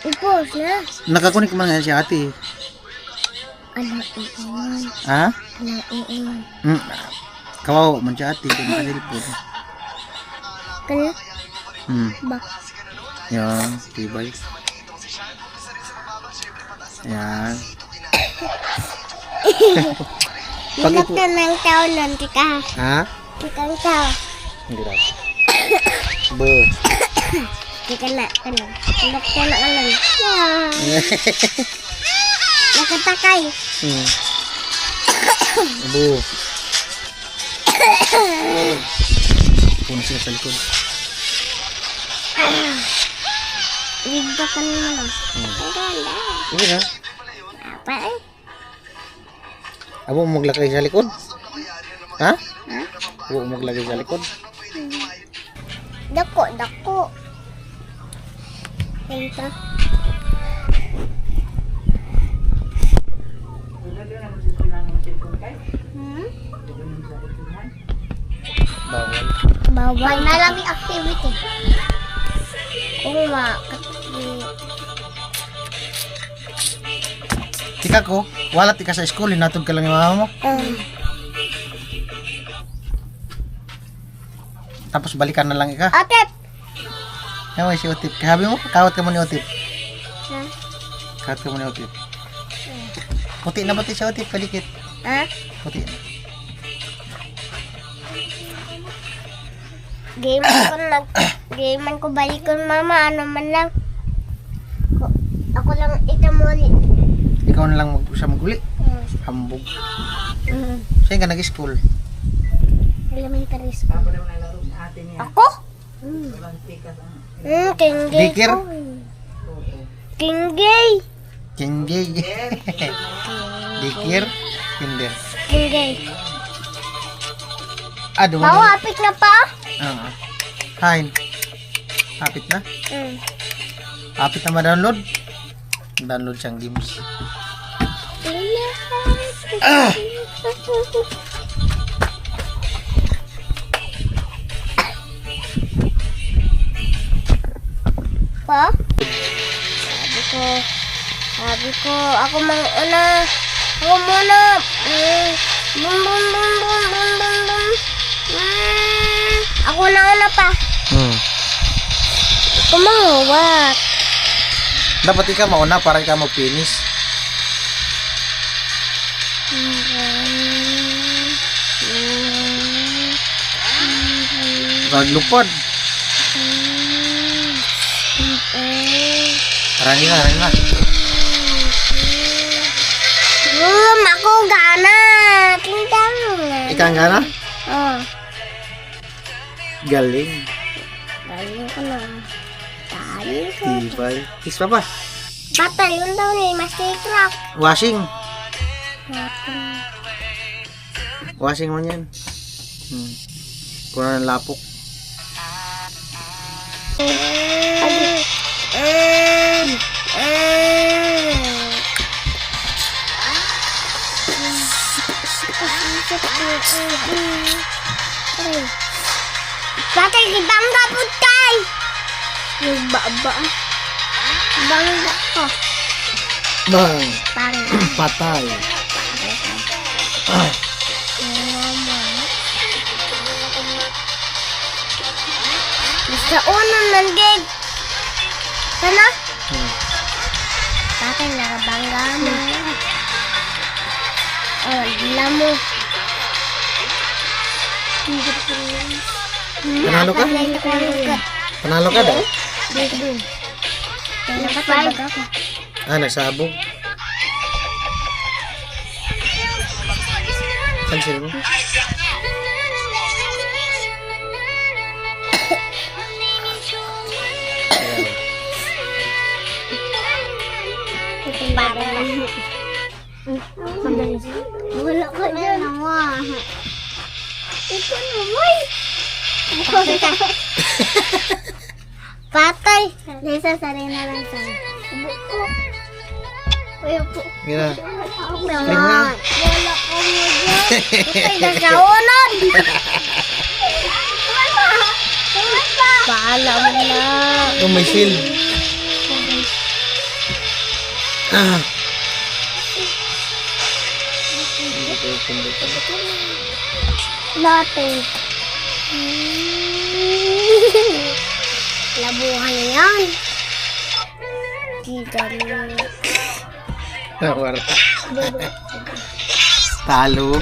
Ipos na. Nakakunik man nga si ate. Ala iiwan. Ha? Ala iiwan. Kawaw man si ate. Kung nakasilipod. Kaya? Bak. Yan. Tibay. Yan. Pag Ilak ipo... na ng tao nun, tika. Ha? Tikang tao. Hindi daw. Bo. Tika na, kanang. Ilak na na ka lang. Nakatakay. Bo. Puno sila sa likod. Ibigda ka na naman. Ang ganda. Hindi na. Apa eh? Abo mo maglagay sa likod? Ha? Abo mo maglagay sa likod? Dako, dako. Ito. Bawal. Bawal na lang yung activity. Oo nga. Tika ko, wala tika sa school, hinatod ka lang yung mama mo. Tapos balikan na lang ika. Otip! Yan si Otip. Kahabi mo, kawat ka mo ni Otip. Ha? Kawat ka mo ni Otip. Puti na pati si Otip, palikit. Ha? Puti na. Gamean ko balikon mama, ano man lang. Ako lang itamuli. Ikaw na lang siya maguli. Hambog. Saan ka nag-school? Elementary school. Ako naman nalaro sa ate niya. Ako? Walang tika sa... Kinggay Daycare? ko. Kinggay. Kinggay. Dikir. Kinder. Kinggay. Doon Mau, apit na pa? Hain. Hapit na? Hapit na ma-download? Download siyang games. Pa? Sabi ko, ako muna. Ako muna. Bum, bum, bum, bum, bum, bum, bum. Ako na una pa. Kumawat. Dapat ikaw mauna para ikaw mag-finish. Naglupad. Rani na. Ako gana. Tingnan. Ikaw ang gana? Oh. Galing. Galing ko na. Galing ko. Tibay. Kiss pa ba? Patay yun daw ni Master Truck. Washing. Washing mo yan. Kuha ng lapok. Patay, bangga putay. Yung baba. Bangga ko. Bang. Bangga. Patay. Basta uno nandig. Sana? Patay, nakabangga mo. Oh, dila mo. Panalo ka? Panalo ka daw? Nakatulog ako. Nagsabog. Saan sila mo? Wala ka dyan. Ito naman. Patay. Lisa, sarina lang sa buko. Uy, po. Mira. Wala ko mo dyan. Patay na sa unod. Paala mo na. Ito may shield. Latte. Labuhan yan. Talo.